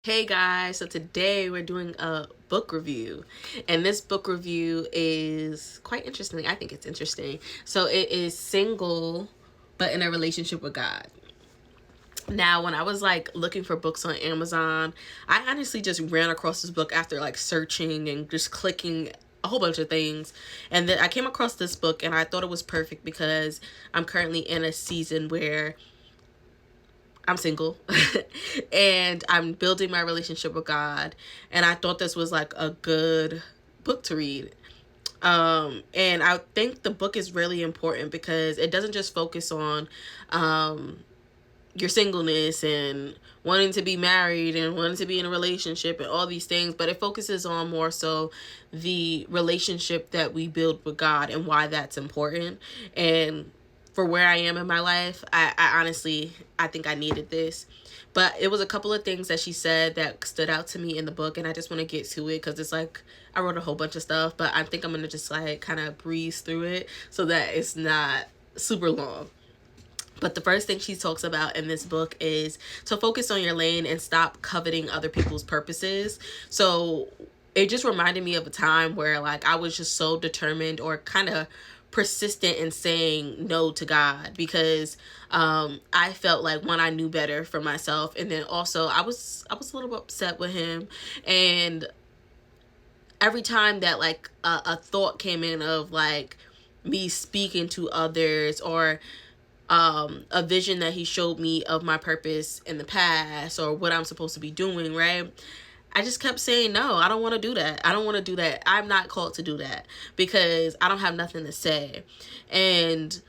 Hey guys, so today we're doing a book review, and this book review is quite interesting. I think it's interesting. So it is Single but in a Relationship with God. Now, when I was like looking for books on Amazon, I honestly just ran across this book after like searching and just clicking a whole bunch of things. And then I came across this book and I thought it was perfect because I'm currently in a season where I'm single and I'm building my relationship with God. And I thought this was like a good book to read. And I think the book is really important because it doesn't just focus on your singleness and wanting to be married and wanting to be in a relationship and all these things, but it focuses on more so the relationship that we build with God and why that's important. And for where I am in my life, I honestly, I think I needed this. But it was a couple of things that she said that stood out to me in the book, and I just want to get to it because it's like I wrote a whole bunch of stuff, but I think I'm going to just like kind of breeze through it so that it's not super long. But the first thing she talks about in this book is to focus on your lane and stop coveting other people's purposes. So it just reminded me of a time where like I was just so determined or kind of persistent in saying no to God because I felt like when I knew better for myself, and then also I was a little upset with him. And every time that like a thought came in of like me speaking to others, or a vision that he showed me of my purpose in the past or what I'm supposed to be doing, right? I just kept saying, no, I don't want to do that. I don't want to do that. I'm not called to do that because I don't have nothing to say. And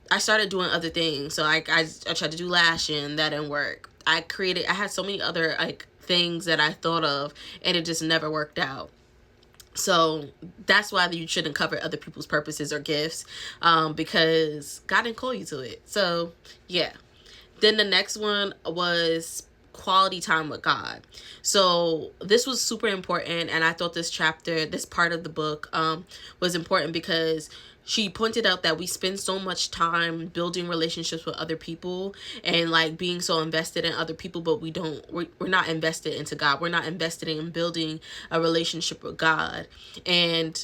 I started doing other things. So I tried to do lashing. That didn't work. I had so many other like things that I thought of, and it just never worked out. So that's why you shouldn't cover other people's purposes or gifts, because God didn't call you to it. So yeah. Then the next one was quality time with God. So this was super important, and I thought this part of the book was important because she pointed out that we spend so much time building relationships with other people and like being so invested in other people, but we're not invested into God. We're not invested in building a relationship with God. And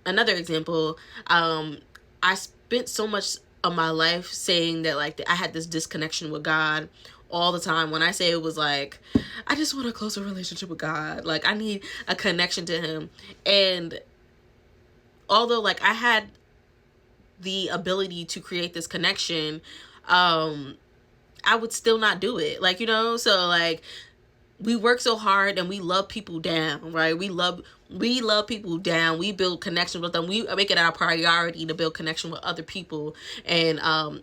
another example, I spent so much of my life saying that like I had this disconnection with God all the time. When I say it was like, I just want a closer relationship with God, like I need a connection to him. And although like I had the ability to create this connection, I would still not do it, like, so like we work so hard and we love people down, right? We love people down. We build connection with them. We make it our priority to build connection with other people and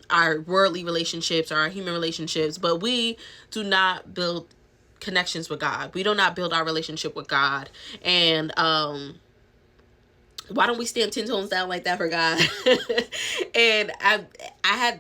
our worldly relationships, our human relationships, but we do not build connections with God. We do not build our relationship with God. And why don't we stand 10 tones down like that for God? And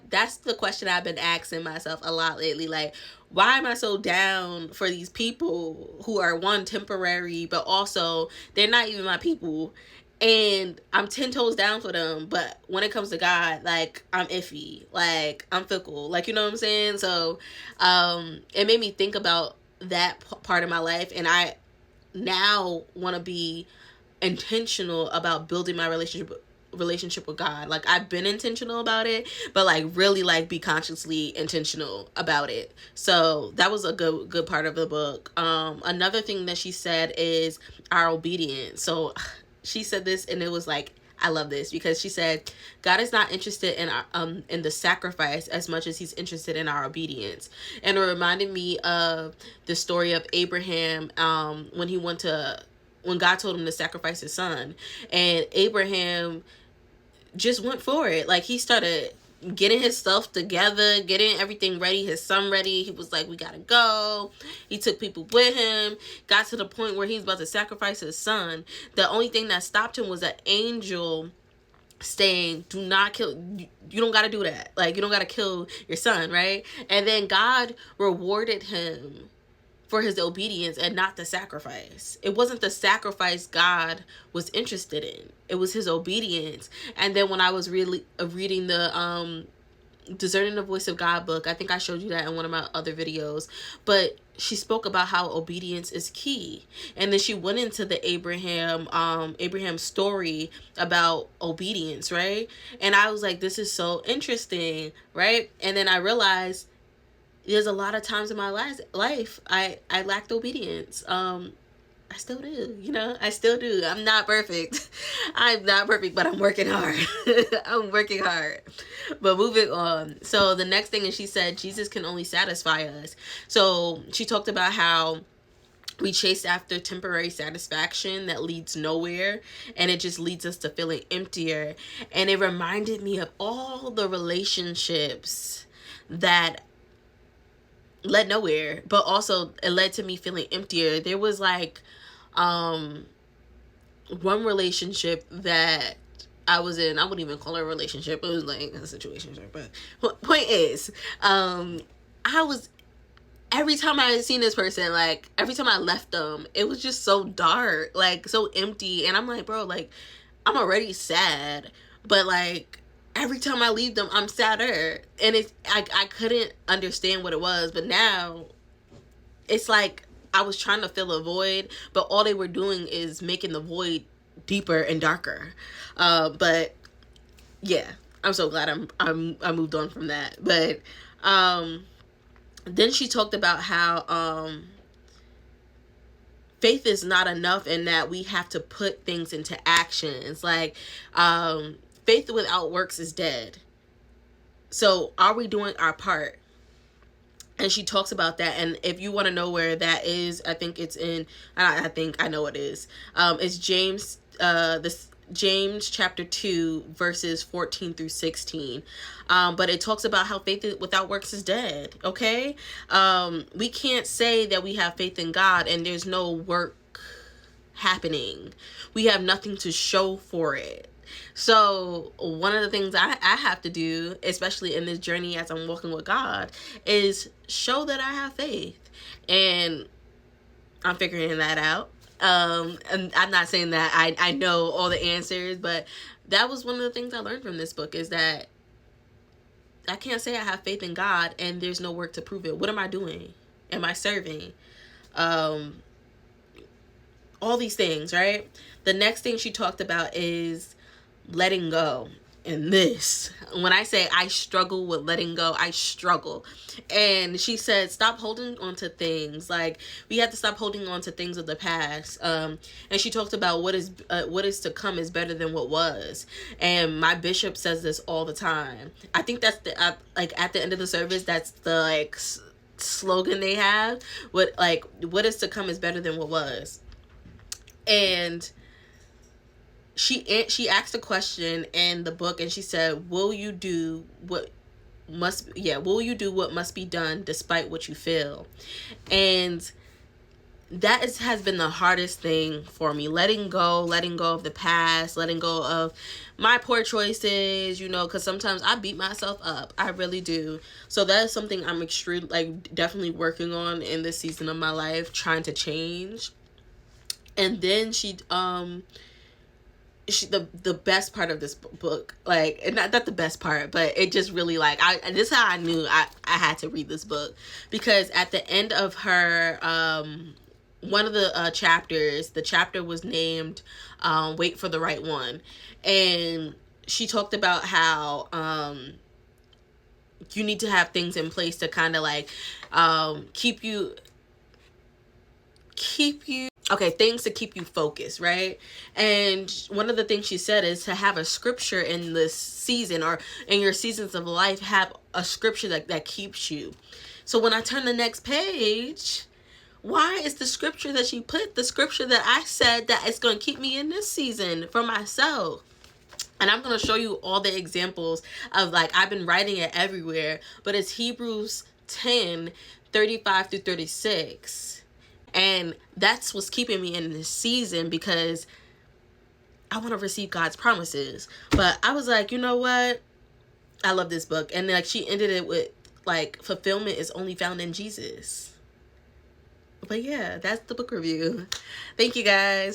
that's the question I've been asking myself a lot lately. Like, why am I so down for these people who are one, temporary, but also they're not even my people? And I'm 10 toes down for them, but when it comes to God, like I'm iffy, like I'm fickle, like, you know what I'm saying? So it made me think about that part of my life, and I now want to be intentional about building my relationship with God. Like I've been intentional about it, but like really like be consciously intentional about it. So that was a good part of the book. Another thing that she said is our obedience. So she said this, and it was like, I love this because she said God is not interested in our in the sacrifice as much as he's interested in our obedience. And it reminded me of the story of Abraham, when God told him to sacrifice his son, and Abraham just went for it. Like he started getting his stuff together, getting everything ready, his son ready. He was like, we gotta go. He took people with him, got to the point where he was about to sacrifice his son. The only thing that stopped him was an angel saying, do not kill, you don't got to do that, like you don't got to kill your son, right? And then God rewarded him for his obedience and not the sacrifice. It wasn't the sacrifice God was interested in. It was his obedience. And then when I was really reading the Discerning the Voice of God book, I think I showed you that in one of my other videos, but she spoke about how obedience is key, and then she went into the Abraham story about obedience, right? And I was like, this is so interesting, right? And then I realized there's a lot of times in my life I lacked obedience. I still do, I still do. I'm not perfect. I'm not perfect, but I'm working hard. I'm working hard. But moving on. So the next thing is, she said, Jesus can only satisfy us. So she talked about how we chase after temporary satisfaction that leads nowhere, and it just leads us to feeling emptier. And it reminded me of all the relationships that led nowhere, but also it led to me feeling emptier. There was like one relationship that I was in. I wouldn't even call it a relationship. It was like a situation. But point is, I was, every time I seen this person, like every time I left them, it was just so dark, like so empty. And I'm like, bro, like I'm already sad, but like every time I leave them, I'm sadder. And I couldn't understand what it was. But now it's like I was trying to fill a void, but all they were doing is making the void deeper and darker. But yeah, I'm so glad I moved on from that. But then she talked about how faith is not enough, and that we have to put things into action. It's like faith without works is dead. So are we doing our part? And she talks about that. And if you want to know where that is, I think it's in, I think I know it is. It's James chapter 2 verses 14 through 16. But it talks about how faith without works is dead. Okay. We can't say that we have faith in God and there's no work happening. We have nothing to show for it. So one of the things I have to do, especially in this journey as I'm walking with God, is show that I have faith. And I'm figuring that out. And I'm not saying that I know all the answers, but that was one of the things I learned from this book, is that I can't say I have faith in God and there's no work to prove it. What am I doing? Am I serving? All these things, right? The next thing she talked about is letting go. And this, when I say I struggle with letting go, I struggle. And she said, stop holding on to things. Like, we have to stop holding on to things of the past. And she talked about what is to come is better than what was. And my bishop says this all the time. I think that's the like at the end of the service, that's the like slogan they have. What is to come is better than what was. And she asked a question in the book, and she said, will you do what must be done despite what you feel? And that has been the hardest thing for me. Letting go of the past, letting go of my poor choices, because sometimes I beat myself up. I really do. So that is something I'm definitely working on in this season of my life, trying to change. And then the best part of this book, like, not the best part, but it just really, like, this is how I knew I had to read this book, because at the end of her one of the chapters, the chapter was named Wait for the Right One, and she talked about how you need to have things in place to kind of like keep you things to keep you focused, right? And one of the things she said is to have a scripture in this season, or in your seasons of life, have a scripture that keeps you. So when I turn the next page, why is the scripture that she put the scripture that I said that is going to keep me in this season for myself? And I'm going to show you all the examples of, like, I've been writing it everywhere, but it's Hebrews 10:35 through 36. And that's what's keeping me in this season, because I want to receive God's promises. But I was like, you know what? I love this book. And like, she ended it with, like, fulfillment is only found in Jesus. But yeah, that's the book review. Thank you, guys.